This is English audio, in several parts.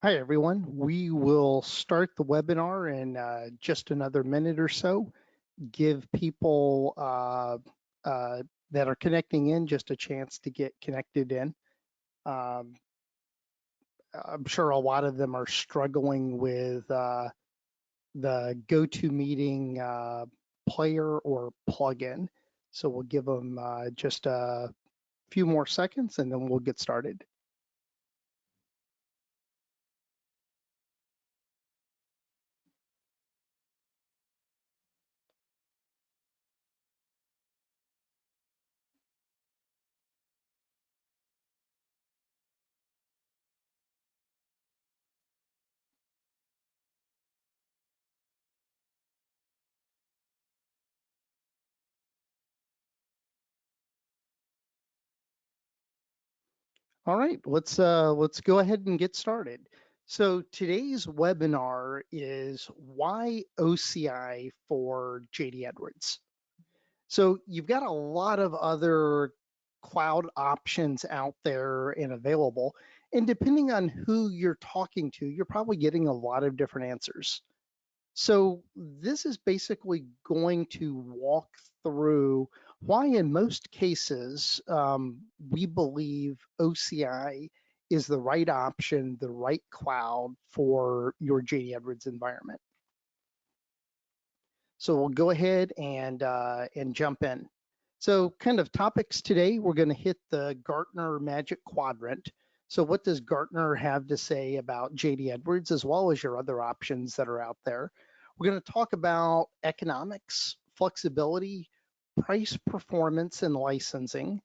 Hi, everyone. We will start the webinar in just another minute or so. Give people that are connecting in just a chance to get connected in. Um, I'm sure a lot of them are struggling with the GoToMeeting player or plugin. So we'll give them just a few more seconds and then we'll get started. All right, let's go ahead and get started. So today's webinar is why OCI for JD Edwards. So you've got a lot of other cloud options out there and available, and depending on who you're talking to, you're probably getting a lot of different answers. So this is basically going to walk through why in most cases we believe OCI is the right option, the right cloud for your JD Edwards environment. So we'll go ahead and jump in. So kind of topics today, we're going to hit the Gartner Magic Quadrant. So what does Gartner have to say about JD Edwards as well as your other options that are out there? We're going to talk about economics, flexibility, price, performance, and licensing.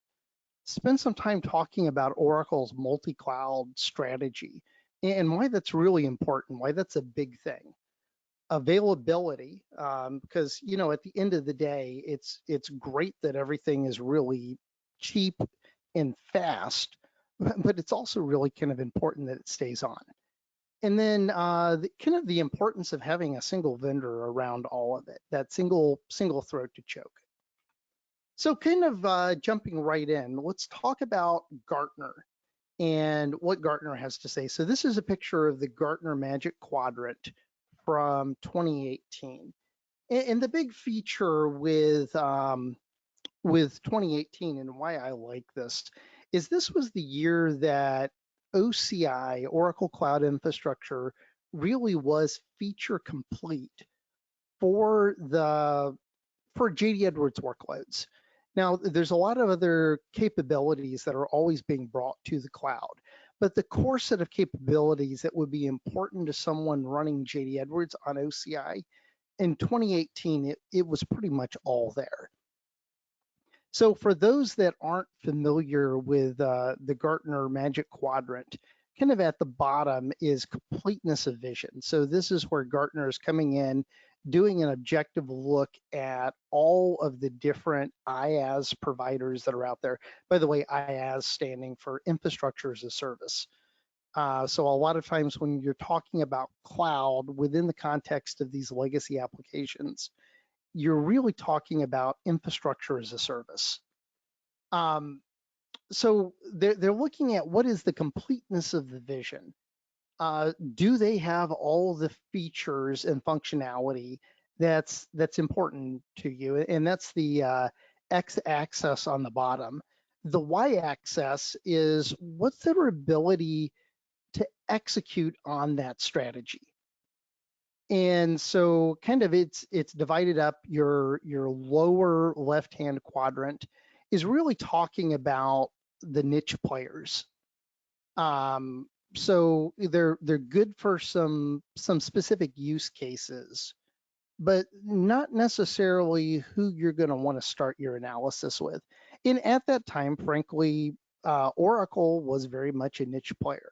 Spend some time talking about Oracle's multi-cloud strategy and why that's really important, why that's a big thing. Availability, because at the end of the day, it's great that everything is really cheap and fast, but it's also really kind of important that it stays on. And then kind of the importance of having a single vendor around all of it, that single throat to choke. So kind of jumping right in, let's talk about Gartner and what Gartner has to say. So this is a picture of the Gartner Magic Quadrant from 2018. And the big feature with 2018 and why I like this was the year that OCI, Oracle Cloud Infrastructure, really was feature complete for JD Edwards workloads. Now, there's a lot of other capabilities that are always being brought to the cloud, but the core set of capabilities that would be important to someone running JD Edwards on OCI in 2018, it was pretty much all there. So for those that aren't familiar with the Gartner Magic Quadrant, kind of at the bottom is completeness of vision. So this is where Gartner is coming in, doing an objective look at all of the different IaaS providers that are out there. By the way, IaaS standing for Infrastructure as a Service. So a lot of times when you're talking about cloud within the context of these legacy applications, you're really talking about infrastructure as a service. So they're looking at what is the completeness of the vision. Do they have all the features and functionality that's important to you? And that's the x-axis on the bottom. The y-axis is what's their ability to execute on that strategy. And so kind of it's divided up. Your lower left-hand quadrant is really talking about the niche players. So they're good for some specific use cases, but not necessarily who you're going to want to start your analysis with. And at that time, frankly, Oracle was very much a niche player.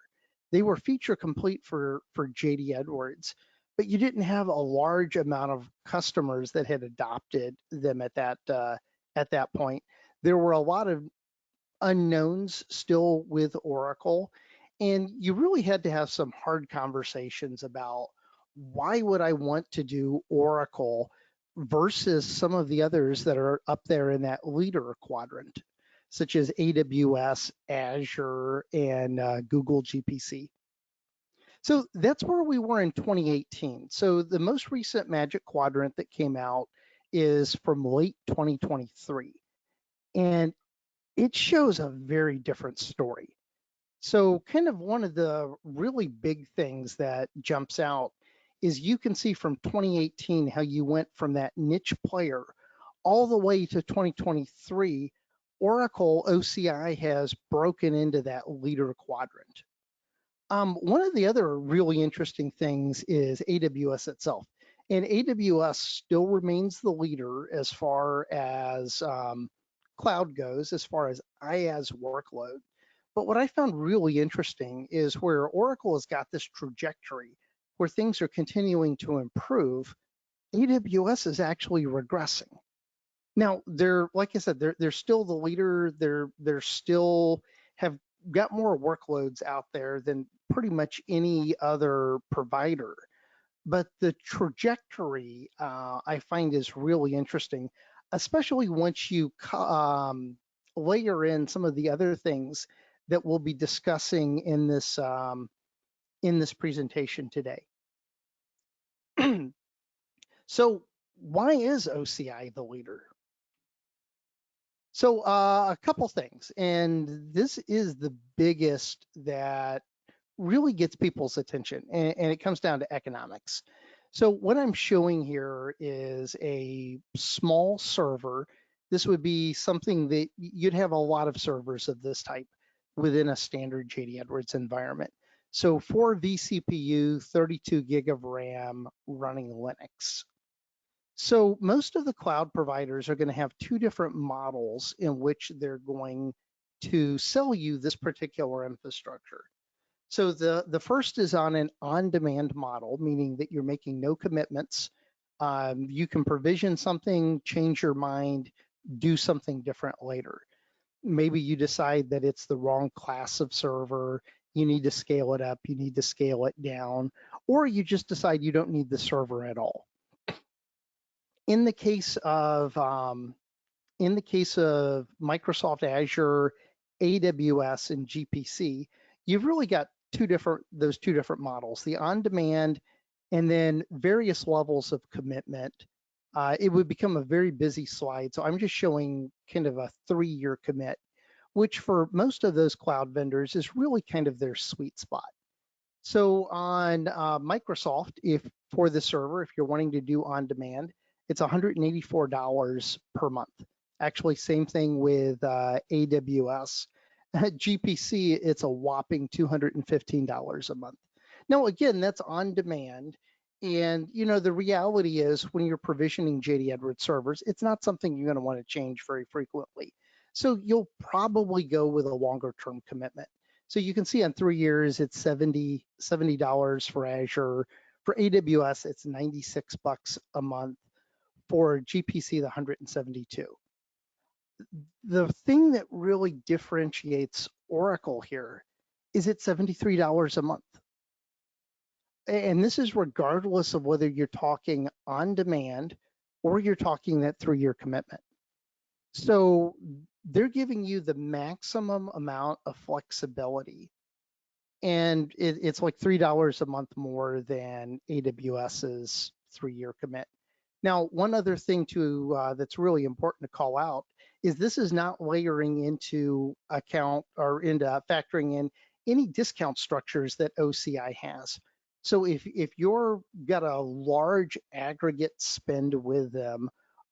They were feature complete for JD Edwards, but you didn't have a large amount of customers that had adopted them at that point. There were a lot of unknowns still with Oracle, and you really had to have some hard conversations about why would I want to do Oracle versus some of the others that are up there in that leader quadrant, such as AWS, Azure, and Google GPC. So that's where we were in 2018. So the most recent Magic Quadrant that came out is from late 2023, and it shows a very different story. So kind of one of the really big things that jumps out is you can see from 2018 how you went from that niche player all the way to 2023. Oracle OCI has broken into that leader quadrant. One of the other really interesting things is AWS itself. And AWS still remains the leader as far as cloud goes, as far as IaaS workload. But what I found really interesting is where Oracle has got this trajectory where things are continuing to improve, AWS is actually regressing. Now, they're like I said, they're still the leader. They're still have got more workloads out there than pretty much any other provider. But the trajectory I find is really interesting, especially once you layer in some of the other things that we'll be discussing in this presentation today. So why is OCI the leader? So a couple things, and this is the biggest that really gets people's attention, and it comes down to economics. So what I'm showing here is a small server. This would be something that you'd have a lot of servers of this type within a standard JD Edwards environment. So 4 vCPU, 32 gig of RAM, running Linux. So most of the cloud providers are going to have two different models in which they're going to sell you this particular infrastructure. So the first is on an on-demand model, meaning that you're making no commitments. You can provision something, change your mind, do something different later. Maybe you decide that it's the wrong class of server, you need to scale it up, you need to scale it down, or you just decide you don't need the server at all. In the case of Microsoft Azure, AWS, and GPC, you've really got those two different models: the on-demand, and then various levels of commitment. It would become a very busy slide, so I'm just showing kind of a 3-year commit, which for most of those cloud vendors is really kind of their sweet spot. So on Microsoft, if for the server, if you're wanting to do on-demand, it's $184 per month. Actually, same thing with AWS. At GPC, it's a whopping $215 a month. Now, again, that's on demand. And the reality is when you're provisioning JD Edwards servers, it's not something you're going to want to change very frequently. So you'll probably go with a longer term commitment. So you can see on 3 years, it's $70 for Azure. For AWS, it's $96 a month. For GPC, the 172. The thing that really differentiates Oracle here is it's $73 a month. And this is regardless of whether you're talking on demand or you're talking that 3-year commitment. So they're giving you the maximum amount of flexibility. And it's like $3 a month more than AWS's 3-year commit. Now, one other thing that's really important to call out is this is not layering into account or into factoring in any discount structures that OCI has. So if you're got a large aggregate spend with them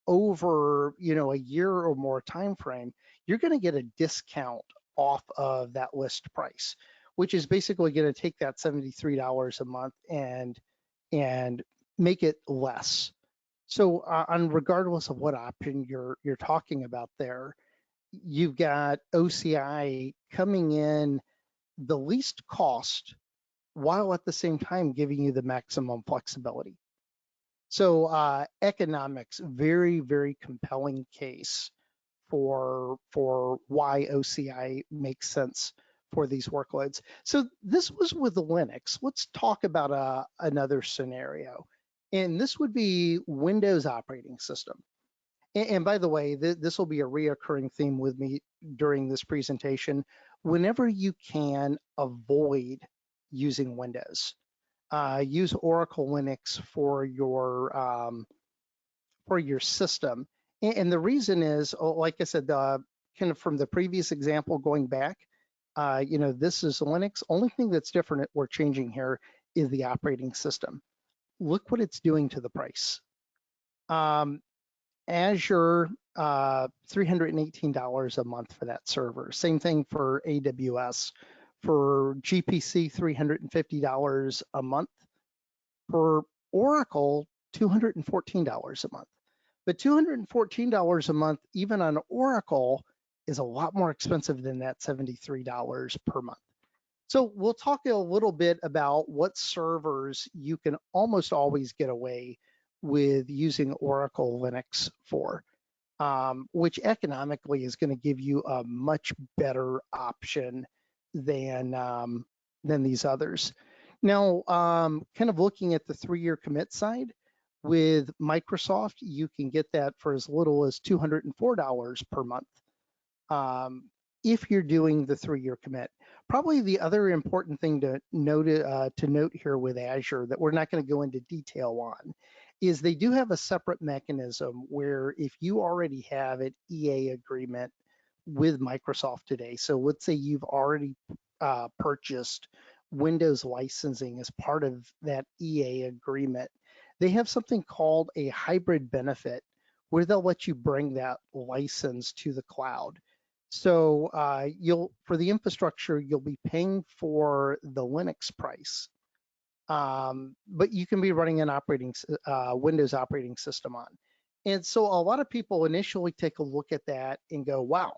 over a year or more time frame, you're going to get a discount off of that list price, which is basically going to take that $73 a month and make it less. So regardless of what option you're talking about there, you've got OCI coming in the least cost while at the same time giving you the maximum flexibility. So economics, very, very compelling case for why OCI makes sense for these workloads. So this was with the Linux. Let's talk about another scenario. And this would be Windows operating system. And by the way, this will be a reoccurring theme with me during this presentation. Whenever you can avoid using Windows. Use Oracle Linux for your system. And the reason is, like I said, kind of from the previous example going back, this is Linux. Only thing that's different that we're changing here is the operating system. Look what it's doing to the price. Azure, $318 a month for that server. Same thing for AWS. For GPC, $350 a month. For Oracle, $214 a month. But $214 a month, even on Oracle, is a lot more expensive than that $73 per month. So we'll talk a little bit about what servers you can almost always get away with using Oracle Linux for, which economically is going to give you a much better option than these others. Now, kind of looking at the 3-year commit side, with Microsoft, you can get that for as little as $204 per month if you're doing the 3-year commit. Probably the other important thing to note here with Azure that we're not going to go into detail on is they do have a separate mechanism where if you already have an EA agreement with Microsoft today, so let's say you've already purchased Windows licensing as part of that EA agreement, they have something called a hybrid benefit where they'll let you bring that license to the cloud. So for the infrastructure, you'll be paying for the Linux price, but you can be running an Windows operating system on. And so a lot of people initially take a look at that and go, wow,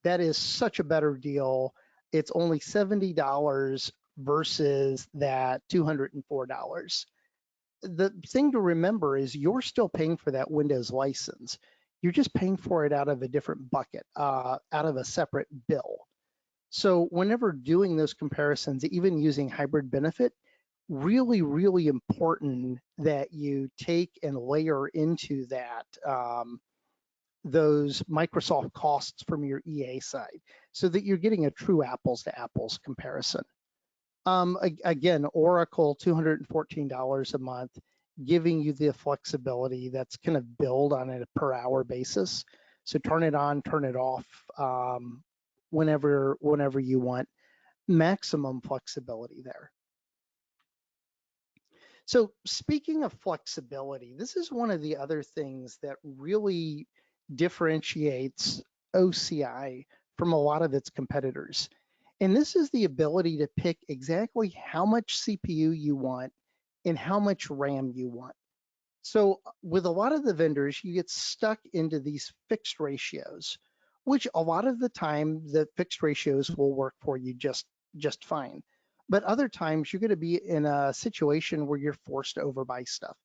that is such a better deal. It's only $70 versus that $204. The thing to remember is you're still paying for that Windows license. You're just paying for it out of a different bucket, out of a separate bill. So whenever doing those comparisons, even using hybrid benefit, really, really important that you take and layer into that those Microsoft costs from your EA side so that you're getting a true apples to apples comparison. Again, Oracle, $214 a month, giving you the flexibility that's kind of billed on a per hour basis. So turn it on, turn it off whenever you want. Maximum flexibility there. So speaking of flexibility, this is one of the other things that really differentiates OCI from a lot of its competitors. And this is the ability to pick exactly how much CPU you want and how much RAM you want. So with a lot of the vendors, you get stuck into these fixed ratios, which a lot of the time the fixed ratios will work for you just fine. But other times you're going to be in a situation where you're forced to overbuy stuff.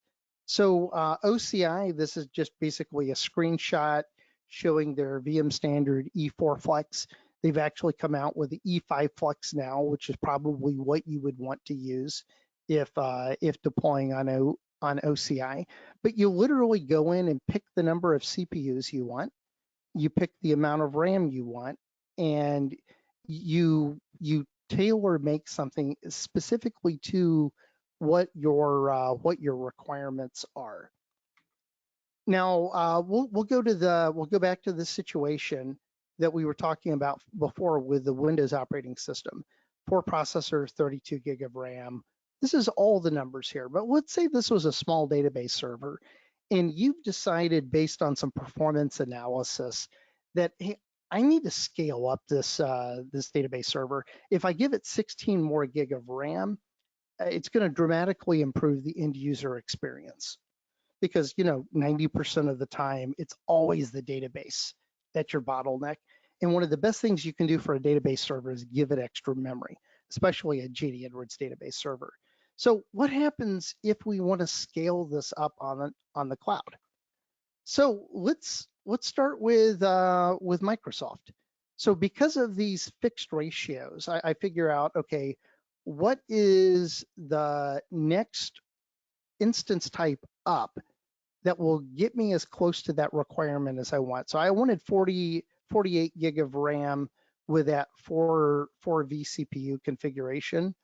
So OCI, this is just basically a screenshot showing their VM standard E4 Flex. They've actually come out with the E5 Flex now, which is probably what you would want to use if deploying on OCI. But you literally go in and pick the number of CPUs you want, you pick the amount of RAM you want, and you tailor make something specifically to what your requirements are. Now we'll go back to the situation that we were talking about before with the Windows operating system. 4 processors, 32 gig of RAM. This is all the numbers here, but let's say this was a small database server and you've decided based on some performance analysis that, hey, I need to scale up this database server. If I give it 16 more gig of RAM, it's going to dramatically improve the end user experience because 90% of the time it's always the database that's your bottleneck. And one of the best things you can do for a database server is give it extra memory, especially a JD Edwards database server. So what happens if we want to scale this up on the cloud? So let's start with Microsoft. So because of these fixed ratios, I figure out, okay, what is the next instance type up that will get me as close to that requirement as I want. So I wanted 48 gig of RAM with that 4 vCPU configuration.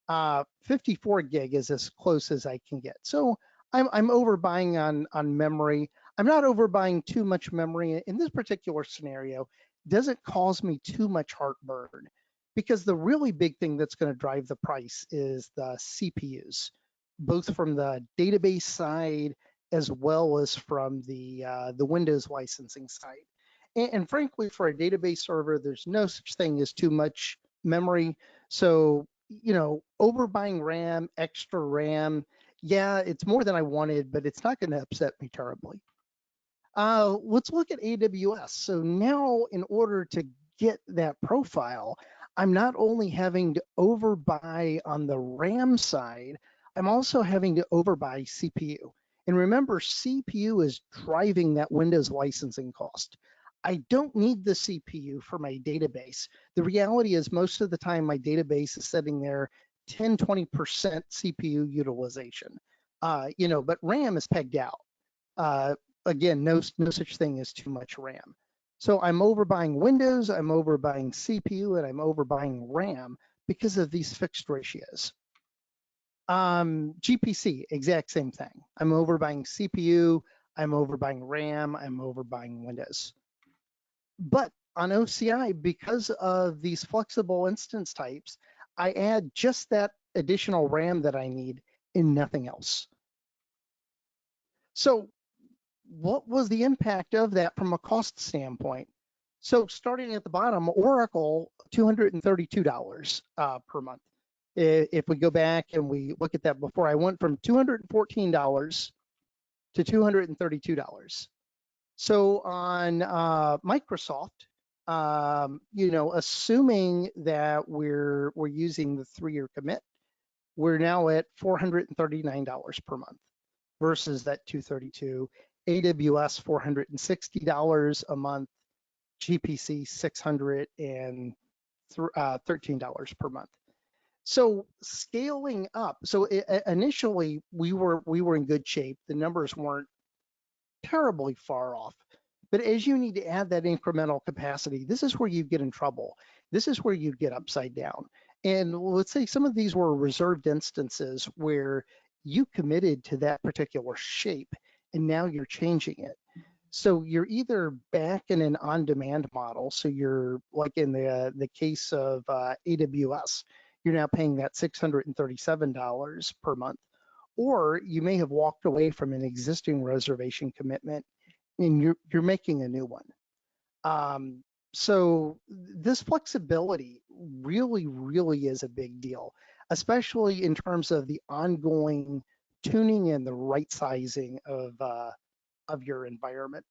54 gig is as close as I can get. So I'm overbuying on memory. I'm not overbuying too much memory in this particular scenario. Doesn't cause me too much heartburn because the really big thing that's going to drive the price is the CPUs, both from the database side as well as from the Windows licensing side. And frankly, for a database server, there's no such thing as too much memory. So, overbuying RAM, extra RAM, yeah, it's more than I wanted, but it's not going to upset me terribly. Let's look at AWS. So now, in order to get that profile, I'm not only having to overbuy on the RAM side, I'm also having to overbuy CPU. And remember, CPU is driving that Windows licensing cost. I don't need the CPU for my database. The reality is, most of the time, my database is sitting there 10, 20% CPU utilization. But RAM is pegged out. Uh, Again, no such thing as too much RAM. So I'm overbuying Windows, I'm overbuying CPU, and I'm overbuying RAM because of these fixed ratios. GPC, exact same thing. I'm overbuying CPU, I'm overbuying RAM, I'm overbuying Windows. But on OCI, because of these flexible instance types, I add just that additional RAM that I need and nothing else. So what was the impact of that from a cost standpoint? So starting at the bottom, Oracle, $232 per month. If we go back and we look at that before, I went from $214 to $232. So on Microsoft, assuming that we're using the 3-year commit, we're now at $439 per month versus that 232. AWS $460 a month, GPC $613 per month. So scaling up. So initially we were in good shape. The numbers weren't terribly far off. But as you need to add that incremental capacity, this is where you get in trouble. This is where you get upside down. And let's say some of these were reserved instances where you committed to that particular shape and now you're changing it. So you're either back in an on-demand model. So you're like in the case of AWS, you're now paying that $637 per month, or you may have walked away from an existing reservation commitment and you're making a new one. So this flexibility really, really is a big deal, especially in terms of the ongoing tuning and the right sizing of your environment.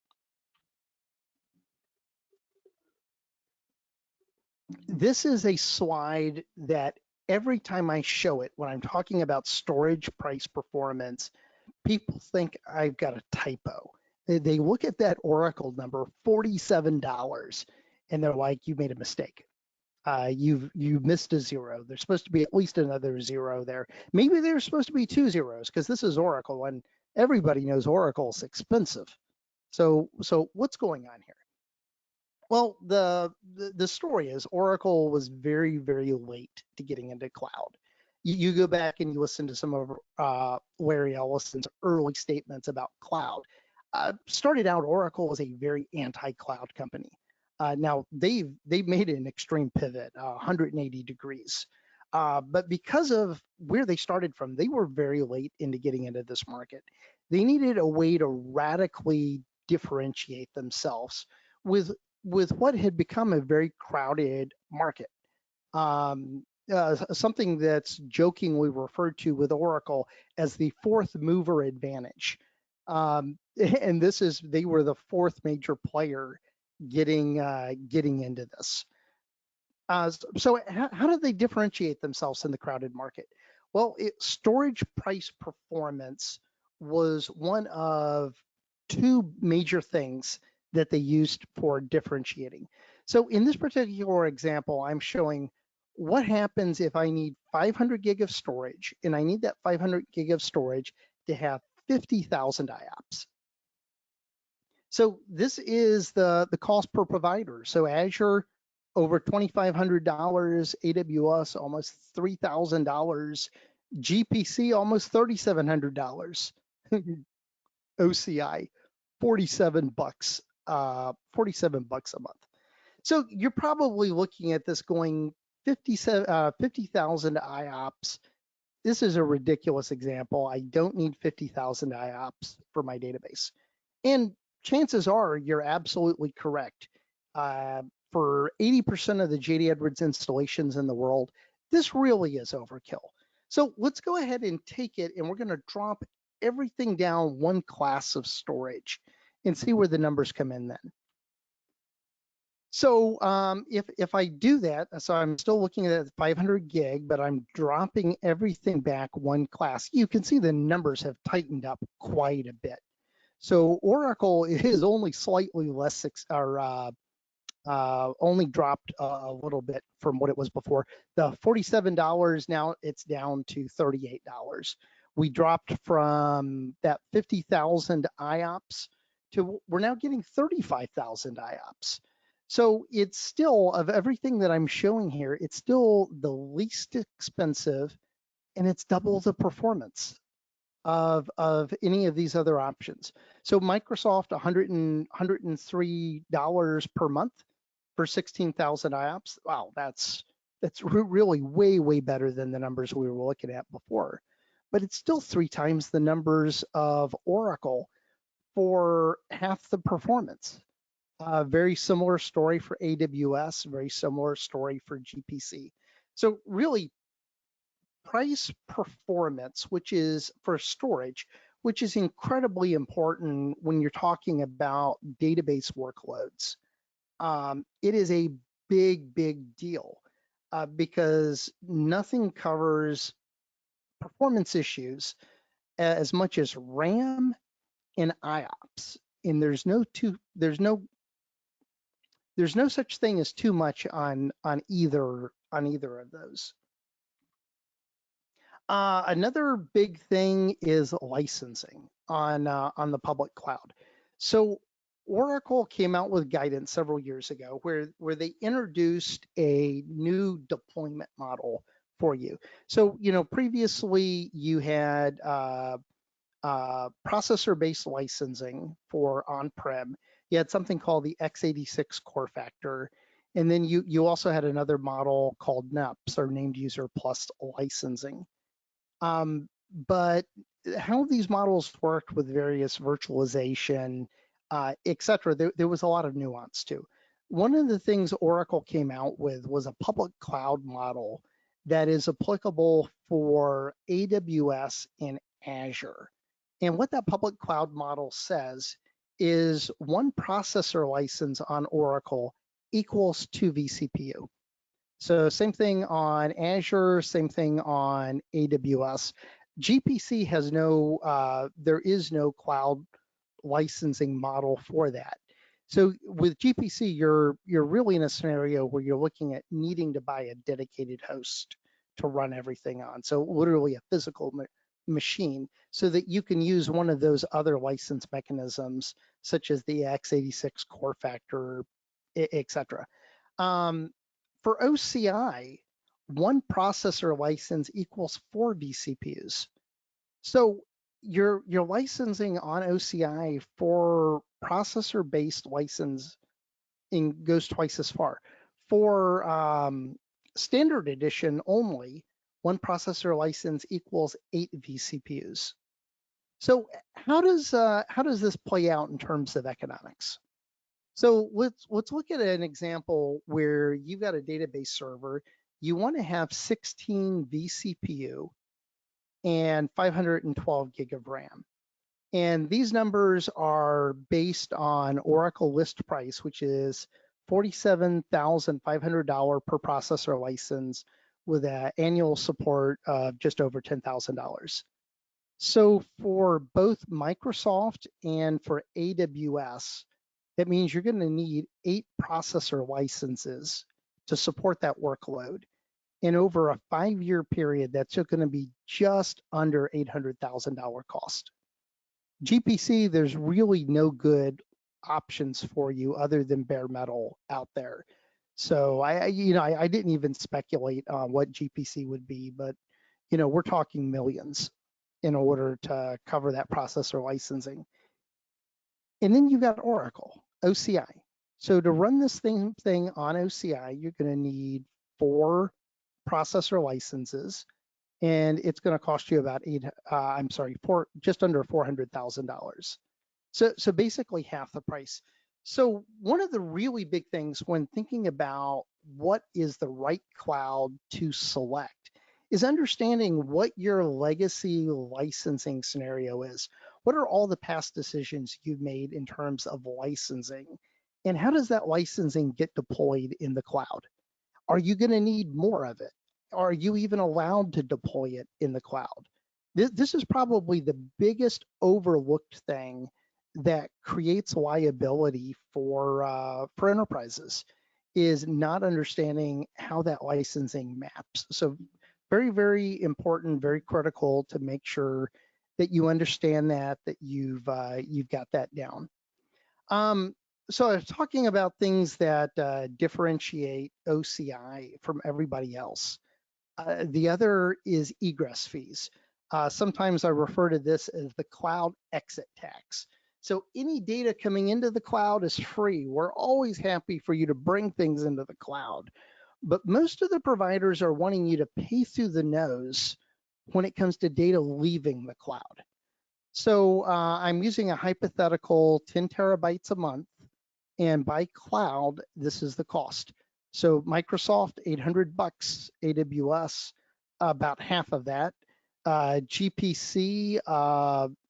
This is a slide that every time I show it, when I'm talking about storage price performance, people think I've got a typo. They look at that Oracle number, $47, and they're like, you made a mistake. You missed a zero. There's supposed to be at least another zero there. Maybe there's supposed to be 2 zeros because this is Oracle and everybody knows Oracle's expensive. So what's going on here? Well, the story is Oracle was very, very late to getting into cloud. You go back and you listen to some of Larry Ellison's early statements about cloud. Started out, Oracle was a very anti-cloud company. Now they've made an extreme pivot, 180 degrees. But because of where they started from, they were very late into getting into this market. They needed a way to radically differentiate themselves with what had become a very crowded market. Something that's jokingly referred to with Oracle as the fourth mover advantage. And they were the fourth major player getting into this. So how did they differentiate themselves in the crowded market? Well, storage price performance was one of 2 major things that they used for differentiating. So in this particular example, I'm showing what happens if I need 500 gig of storage, and I need that 500 gig of storage to have 50,000 IOPS. So this is the cost per provider. So Azure, over $2,500, AWS almost $3,000, GPC almost $3,700, OCI 47 bucks, 47 bucks a month. So you're probably looking at this going 50,000 IOPS. This is a ridiculous example. I don't need 50,000 IOPS for my database. And chances are you're absolutely correct. For 80% of the JD Edwards installations in the world, this really is overkill. So let's go ahead and take it, and we're going to drop everything down one class of storage and see where the numbers come in then. So if I do that, so I'm still looking at 500 gig, but I'm dropping everything back one class, you can see the numbers have tightened up quite a bit. So Oracle is only slightly less, or only dropped a little bit from what it was before. The $47, now it's down to $38. We dropped from that 50,000 IOPS to, we're now getting 35,000 IOPS. So it's still, of everything that I'm showing here, it's still the least expensive, and it's double the performance of any of these other options. So Microsoft, $103 per month for 16,000 IOPS. Wow, that's really way better than the numbers we were looking at before. But it's still 3 times the numbers of Oracle for half the performance. Very similar story for AWS, very similar story for GPC. So really, price performance, which is for storage, which is incredibly important when you're talking about database workloads. It is a big deal because nothing covers performance issues as much as RAM and IOPS, and there's no such thing as too much on either of those. Another big thing is licensing on the public cloud. So Oracle came out with guidance several years ago where they introduced a new deployment model for you. So previously you had processor-based licensing for on-prem. You had something called the x86 core factor, and then you also had another model called NUPS, or named user plus licensing. But how these models worked with various virtualization, et cetera, there was a lot of nuance too. One of the things Oracle came out with was a public cloud model that is applicable for AWS and Azure. And what that public cloud model says is one processor license on Oracle equals 2 vCPU. So same thing on Azure, same thing on AWS. GPC has there is no cloud licensing model for that. So with GPC, you're really in a scenario where you're looking at needing to buy a dedicated host to run everything on. So literally a physical machine, so that you can use one of those other license mechanisms, such as the x86 core factor, et cetera. For OCI, one processor license equals 4 vCPUs. So your licensing on OCI for processor-based licensing goes twice as far. For standard edition only, one processor license equals 8 vCPUs. So how does this play out in terms of economics? So let's look at an example where you've got a database server. You want to have 16 vCPU and 512 gig of RAM. And these numbers are based on Oracle list price, which is $47,500 per processor license with an annual support of just over $10,000. So for both Microsoft and for AWS, that means you're going to need 8 processor licenses to support that workload. And over a 5-year period, that's going to be just under $800,000 cost. GPC, there's really no good options for you other than bare metal out there. So I didn't even speculate on what GPC would be, but we're talking millions in order to cover that processor licensing. And then you've got Oracle, OCI. So to run this thing on OCI, you're going to need 4 processor licenses, and it's going to cost you about just under $400,000. So basically half the price. So one of the really big things when thinking about what is the right cloud to select is understanding what your legacy licensing scenario is. What are all the past decisions you've made in terms of licensing? And how does that licensing get deployed in the cloud? Are you going to need more of it? Are you even allowed to deploy it in the cloud? This is probably the biggest overlooked thing that creates liability for enterprises, is not understanding how that licensing maps. So very, very important, very critical to make sure that you understand that you've got that down. So I was talking about things that differentiate OCI from everybody else. The other is egress fees. Sometimes I refer to this as the cloud exit tax. So any data coming into the cloud is free. We're always happy for you to bring things into the cloud. But most of the providers are wanting you to pay through the nose when it comes to data leaving the cloud. So I'm using a hypothetical 10 terabytes a month, and by cloud, this is the cost. So Microsoft, $800, AWS, about half of that. GPC,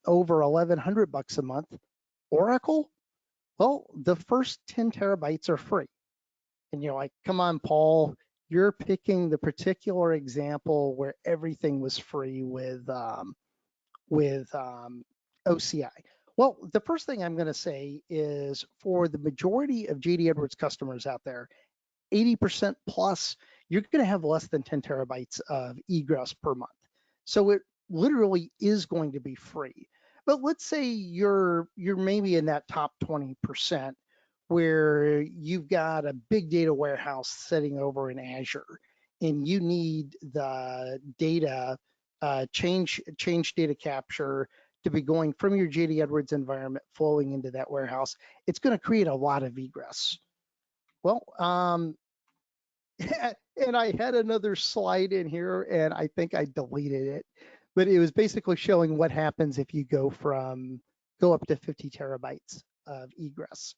over $1,100 a month. Oracle, well, the first 10 terabytes are free. And you're like, come on, Paul, you're picking the particular example where everything was free with OCI. Well, the first thing I'm going to say is for the majority of JD Edwards customers out there, 80% plus, you're going to have less than 10 terabytes of egress per month. So it literally is going to be free. But let's say you're maybe in that top 20% where you've got a big data warehouse sitting over in Azure and you need the data change data capture to be going from your JD Edwards environment flowing into that warehouse. It's going to create a lot of egress. Well, and I had another slide in here and I think I deleted it, but it was basically showing what happens if you go up to 50 terabytes of egress.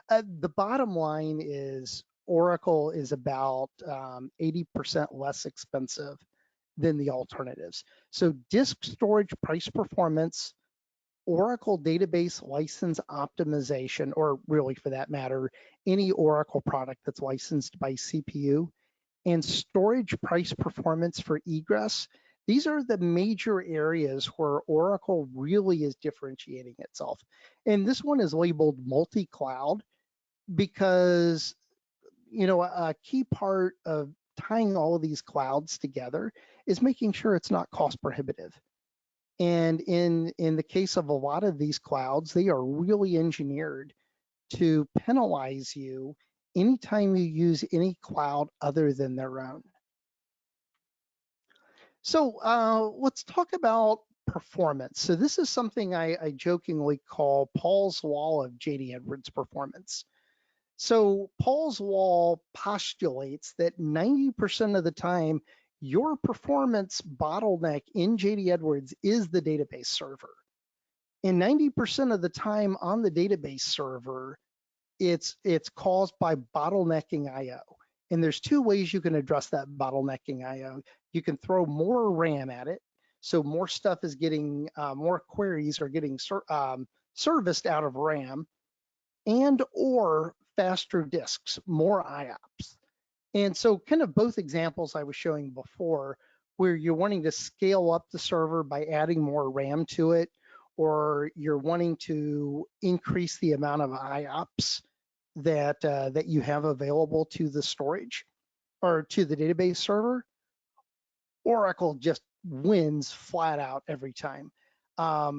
The bottom line is Oracle is about 80% less expensive than the alternatives. So disk storage price performance, Oracle database license optimization, or really for that matter, any Oracle product that's licensed by CPU, and storage price performance for egress. These are the major areas where Oracle really is differentiating itself. And this one is labeled multi-cloud because, a key part of tying all of these clouds together is making sure it's not cost prohibitive. And in the case of a lot of these clouds, they are really engineered to penalize you anytime you use any cloud other than their own. So let's talk about performance. So this is something I jokingly call Paul's Law of JD Edwards performance. So Paul's Law postulates that 90% of the time, your performance bottleneck in JD Edwards is the database server. And 90% of the time on the database server, it's caused by bottlenecking IO. And there's 2 ways you can address that bottlenecking IO. You can throw more RAM at it, so more stuff is getting, more queries are getting serviced out of RAM, and or faster disks, more IOPS. And so kind of both examples I was showing before, where you're wanting to scale up the server by adding more RAM to it, or you're wanting to increase the amount of IOPS that you have available to the storage or to the database server, Oracle just wins flat out every time.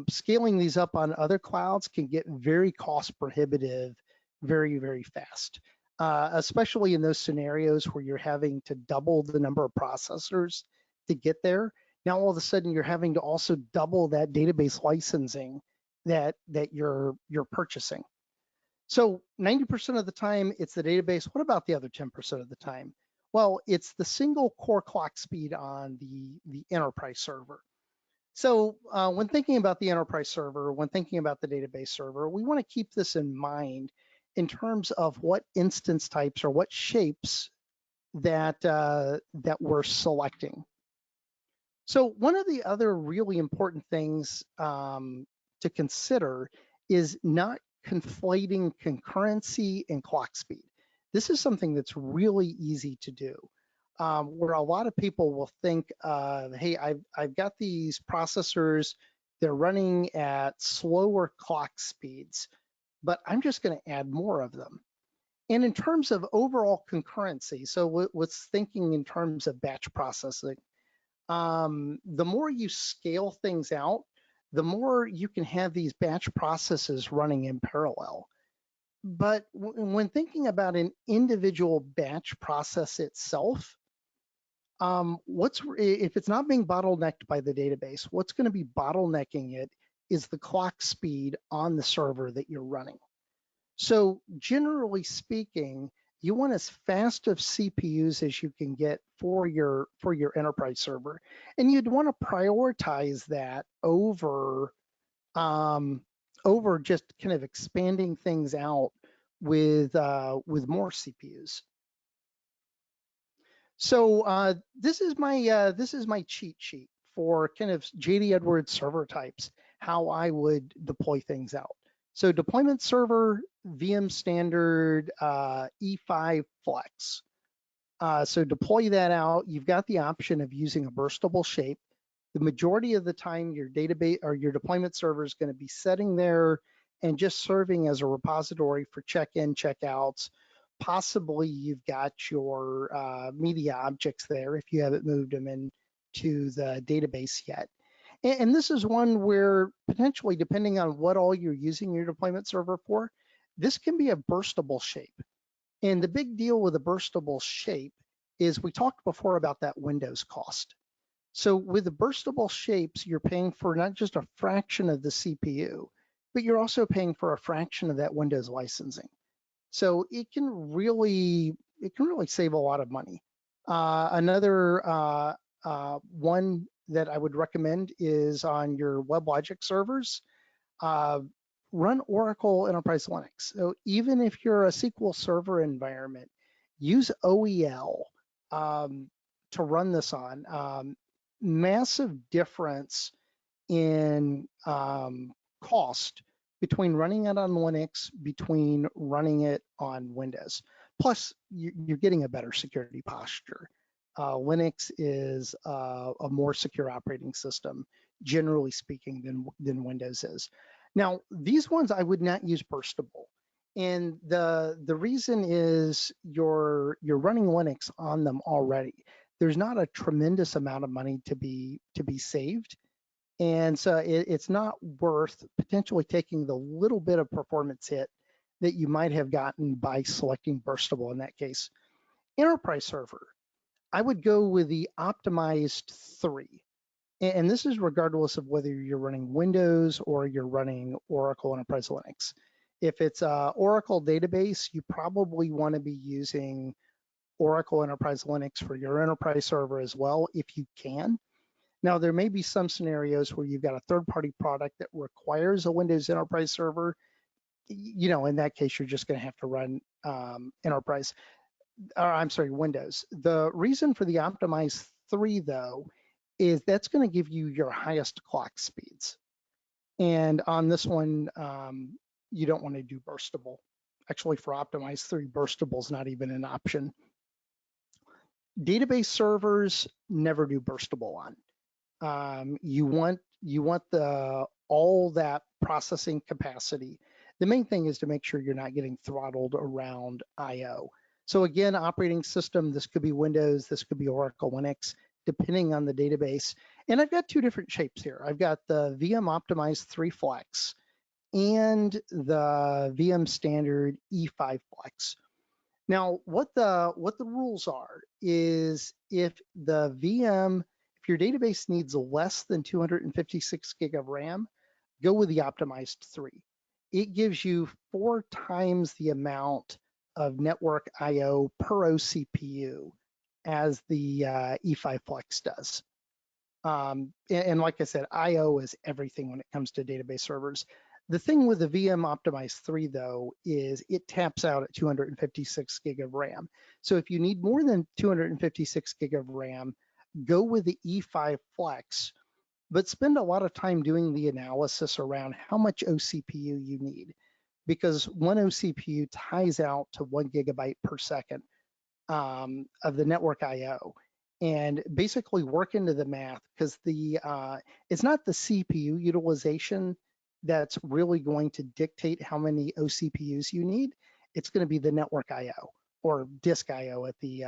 Scaling these up on other clouds can get very cost prohibitive very, very fast. especially in those scenarios where you're having to double the number of processors to get there. Now all of a sudden you're having to also double that database licensing that you're purchasing. So 90% of the time it's the database. What about the other 10% of the time? Well, it's the single core clock speed on the enterprise server. So when thinking about the enterprise server, when thinking about the database server, we want to keep this in mind in terms of what instance types or what shapes that we're selecting. So one of the other really important things to consider is not conflating concurrency and clock speed. This is something that's really easy to do. Where a lot of people will think, hey, I've got these processors, they're running at slower clock speeds, but I'm just going to add more of them. And in terms of overall concurrency, so what's thinking in terms of batch processing, the more you scale things out, the more you can have these batch processes running in parallel. But when thinking about an individual batch process itself, if it's not being bottlenecked by the database, what's going to be bottlenecking it is the clock speed on the server that you're running. So generally speaking, you want as fast of CPUs as you can get for your enterprise server, and you'd want to prioritize that over over just kind of expanding things out with more CPUs. So this is my cheat sheet for kind of JD Edwards server types, how I would deploy things out. So deployment server, VM standard, E5 flex. So deploy that out. You've got the option of using a burstable shape. The majority of the time, your database or your deployment server is going to be sitting there and just serving as a repository for check-in, check-outs. Possibly you've got your media objects there if you haven't moved them into the database yet. And this is one where potentially, depending on what all you're using your deployment server for, this can be a burstable shape. And the big deal with a burstable shape is we talked before about that Windows cost. So with the burstable shapes, you're paying for not just a fraction of the CPU, but you're also paying for a fraction of that Windows licensing. So it can really save a lot of money. Another one that I would recommend is on your WebLogic servers, run Oracle Enterprise Linux. So even if you're a SQL Server environment, use OEL to run this on. Massive difference in cost between running it on Linux, between running it on Windows. Plus, you're getting a better security posture. Linux is a more secure operating system, generally speaking, than Windows is. Now, these ones I would not use burstable. And the reason is you're running Linux on them already. There's not a tremendous amount of money to be saved. And so it's not worth potentially taking the little bit of performance hit that you might have gotten by selecting burstable in that case. Enterprise server, I would go with the optimized 3. And this is regardless of whether you're running Windows or you're running Oracle Enterprise Linux. If it's an Oracle database, you probably want to be using Oracle Enterprise Linux for your enterprise server as well, if you can. Now, there may be some scenarios where you've got a third-party product that requires a Windows enterprise server. In that case, you're just going to have to run Windows. The reason for the optimized 3, though, is that's going to give you your highest clock speeds. And on this one, you don't want to do burstable. Actually, for optimized 3, burstable is not even an option. Database servers, never do burstable on. You want all that processing capacity. The main thing is to make sure you're not getting throttled around I/O. So again, operating system, this could be Windows, this could be Oracle Linux, depending on the database. And I've got 2 different shapes here. I've got the VM optimized 3 flex and the VM standard E5 flex. Now, what the rules are is if the VM, if your database needs less than 256 gig of RAM, go with the optimized 3. It gives you 4 times the amount of network IO per OCPU as the E5 Flex does. And like I said, IO is everything when it comes to database servers. The thing with the VM Optimized 3, though, is it taps out at 256 gig of RAM. So if you need more than 256 gig of RAM, go with the E5 Flex, but spend a lot of time doing the analysis around how much OCPU you need, because one OCPU ties out to 1 gigabyte per second of the network IO, and basically work into the math, because it's not the CPU utilization that's really going to dictate how many OCPUs you need. It's going to be the network IO or disk IO at the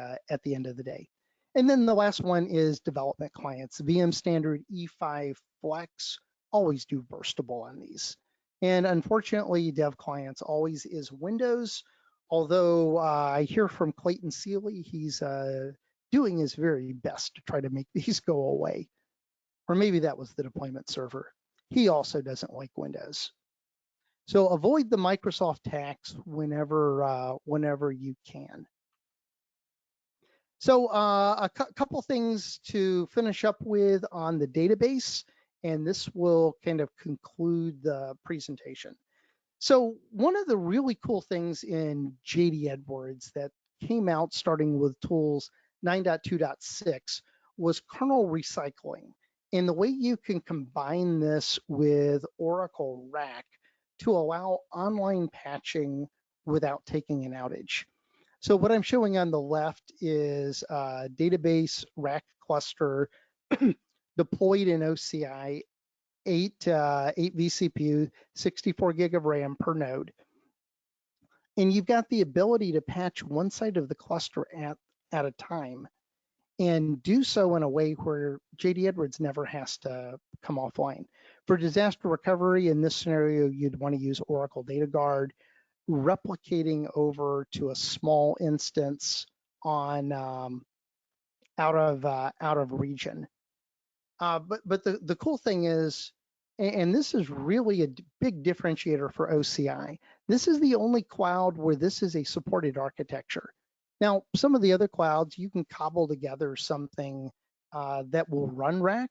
end of the day. And then the last one is development clients. VM standard E5 Flex always do burstable on these. And unfortunately, dev clients always is Windows, although I hear from Clayton Seeley, he's doing his very best to try to make these go away. Or maybe that was the deployment server. He also doesn't like Windows. So avoid the Microsoft tax whenever you can. So a couple things to finish up with on the database, and this will kind of conclude the presentation. So one of the really cool things in JD Edwards that came out starting with tools 9.2.6 was kernel recycling, and the way you can combine this with Oracle RAC to allow online patching without taking an outage. So what I'm showing on the left is a database rack cluster deployed in OCI, 8 vCPU, 64 gig of RAM per node. And you've got the ability to patch one side of the cluster at a time, and do so in a way where JD Edwards never has to come offline. For disaster recovery, in this scenario, you'd want to use Oracle Data Guard, replicating over to a small instance on out of region. But the cool thing is, and this is really a big differentiator for OCI, this is the only cloud where this is a supported architecture. Now, some of the other clouds, you can cobble together something that will run rack.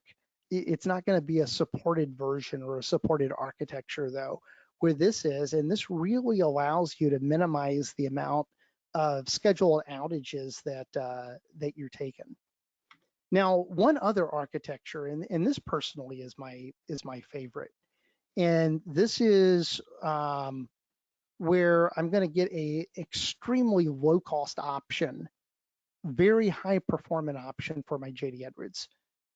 It's not going to be a supported version or a supported architecture, though, where this is, and this really allows you to minimize the amount of scheduled outages that you're taking. Now, one other architecture, and this personally is my favorite, and this is where I'm going to get a extremely low cost option, very high performant option for my JD Edwards.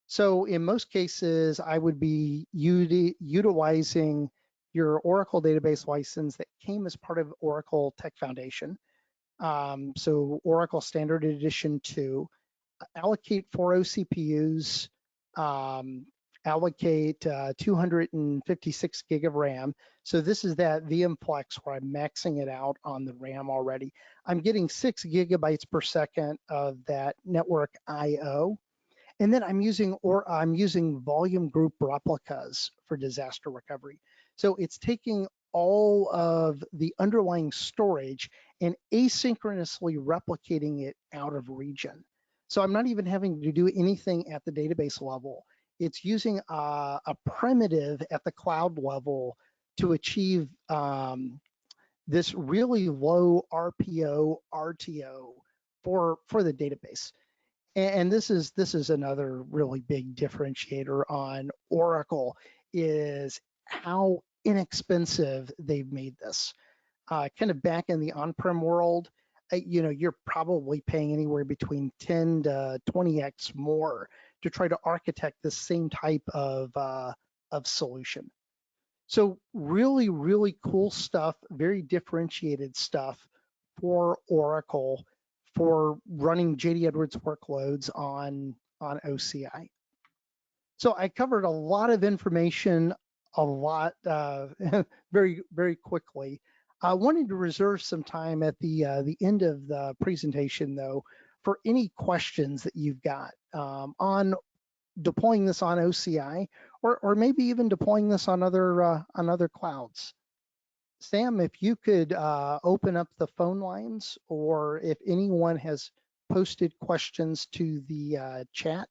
So in most cases, I would be utilizing your Oracle database license that came as part of Oracle Tech Foundation. So Oracle Standard Edition 2, allocate 4 OCPUs, allocate 256 gig of RAM. So this is that VM Flex where I'm maxing it out on the RAM already. I'm getting 6 gigabytes per second of that network IO. And then I'm using volume group replicas for disaster recovery. So it's taking all of the underlying storage and asynchronously replicating it out of region. So I'm not even having to do anything at the database level. It's using a primitive at the cloud level to achieve this really low RPO, RTO for the database. And this is another really big differentiator on Oracle, is how inexpensive they've made this. Kind of back in the on-prem world, you're probably paying anywhere between 10 to 20x more to try to architect the same type of solution. So really, really cool stuff, very differentiated stuff for Oracle for running JD Edwards workloads on OCI. So I covered a lot of information, a lot very, very quickly. I wanted to reserve some time at the end of the presentation, though, for any questions that you've got on deploying this on OCI, or maybe even deploying this on other clouds. Sam, if you could open up the phone lines, or if anyone has posted questions to the chat,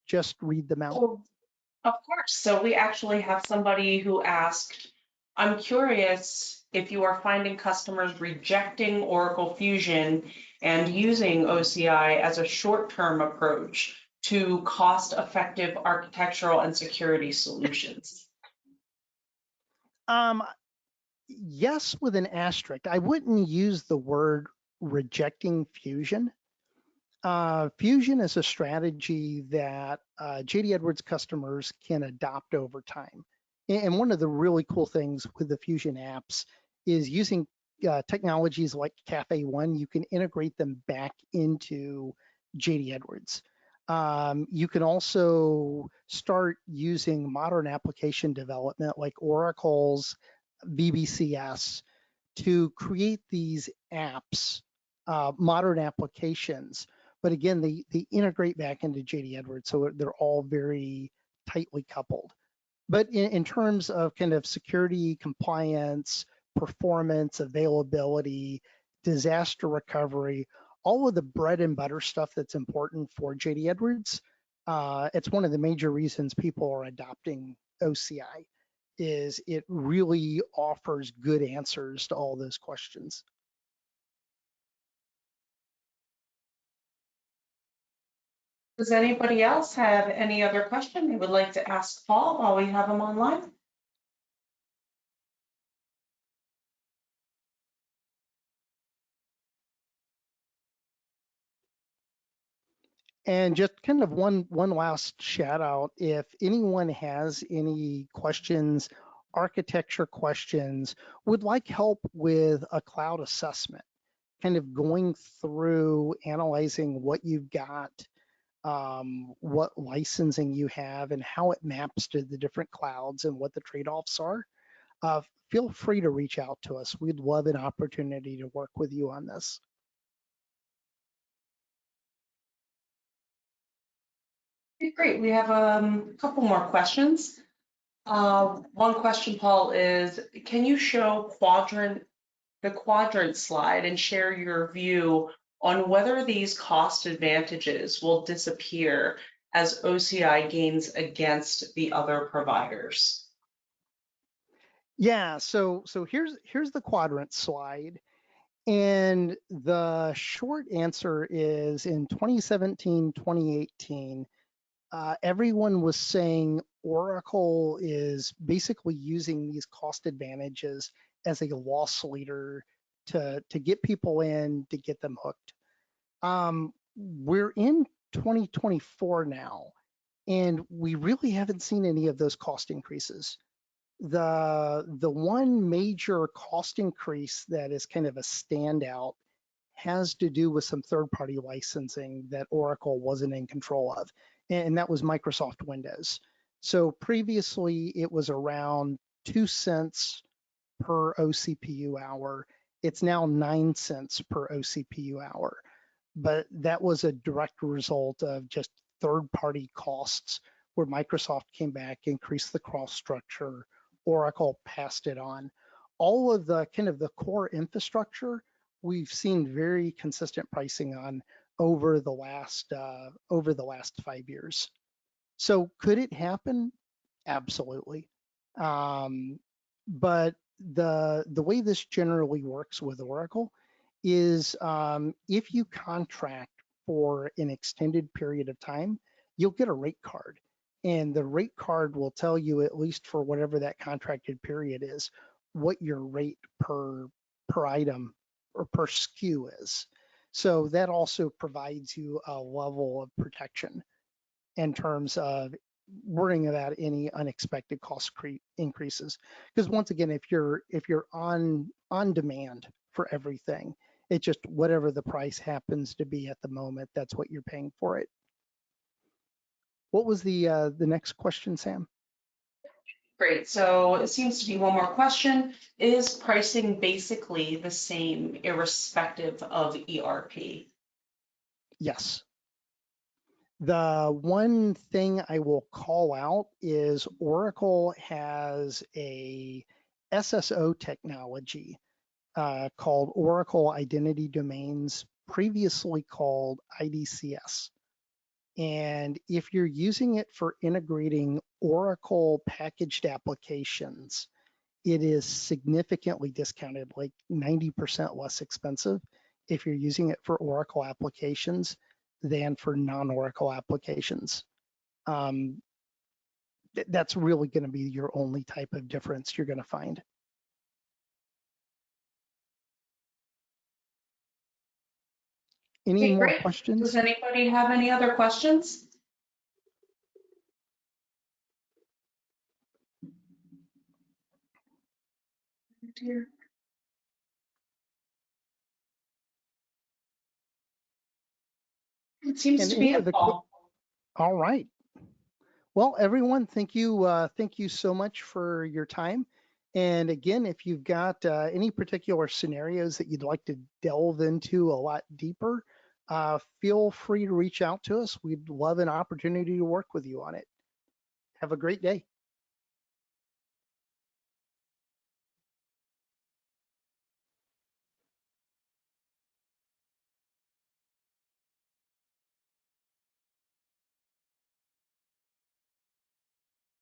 just read them out. Oh, of course. So we actually have somebody who asked, I'm curious if you are finding customers rejecting Oracle Fusion and using OCI as a short-term approach to cost-effective architectural and security solutions. Yes, with an asterisk. I wouldn't use the word rejecting Fusion. Fusion is a strategy that JD Edwards customers can adopt over time. And one of the really cool things with the Fusion apps is using technologies like Cafe One, you can integrate them back into JD Edwards. You can also start using modern application development like Oracle's VBCS to create these apps, modern applications. But again, they integrate back into JD Edwards, so they're all very tightly coupled. But in terms of kind of security, compliance, performance, availability, disaster recovery, all of the bread and butter stuff that's important for JD Edwards, it's one of the major reasons people are adopting OCI is it really offers good answers to all those questions. Does anybody else have any other question they would like to ask Paul while we have him online? And just kind of one last shout out, if anyone has any questions, architecture questions, would like help with a cloud assessment, kind of going through analyzing what you've got, what licensing you have, and how it maps to the different clouds and what the trade-offs are, feel free to reach out to us. We'd love an opportunity to work with you on this. Okay, great. We have a couple more questions. One question, Paul, is can you show the quadrant slide and share your view on whether these cost advantages will disappear as OCI gains against the other providers? Yeah, so here's the quadrant slide. And the short answer is in 2017, 2018, everyone was saying Oracle is basically using these cost advantages as a loss leader to get people in, to get them hooked. We're in 2024 now, and we really haven't seen any of those cost increases. The one major cost increase that is kind of a standout has to do with some third-party licensing that Oracle wasn't in control of, and that was Microsoft Windows. So previously it was around 2 cents per OCPU hour. It's now 9 cents per OCPU hour. But that was a direct result of just third-party costs where Microsoft came back, increased the cost structure, Oracle passed it on. All of the kind of the core infrastructure, we've seen very consistent pricing on over the last 5 years. So could it happen? Absolutely. But the way this generally works with Oracle is if you contract for an extended period of time, you'll get a rate card. And the rate card will tell you, at least for whatever that contracted period is, what your rate per item or per SKU is. So that also provides you a level of protection in terms of worrying about any unexpected cost increases. Because once again, if you're on demand for everything, it's just whatever the price happens to be at the moment, that's what you're paying for it. What was the next question, Sam? Great. So it seems to be one more question. Is pricing basically the same irrespective of ERP? Yes. The one thing I will call out is Oracle has a SSO technology called Oracle Identity Domains, previously called IDCS. And if you're using it for integrating Oracle packaged applications, it is significantly discounted, like 90% less expensive if you're using it for Oracle applications than for non-Oracle applications. That's really going to be your only type of difference you're going to find. Any Okay, more great. Does questions? anybody have any other questions? Dear. It seems And to be any a of the quick, Paul. all right. Well, everyone, thank you so much for your time. And again, if you've got any particular scenarios that you'd like to delve into a lot deeper, feel free to reach out to us. We'd love an opportunity to work with you on it. Have a great day.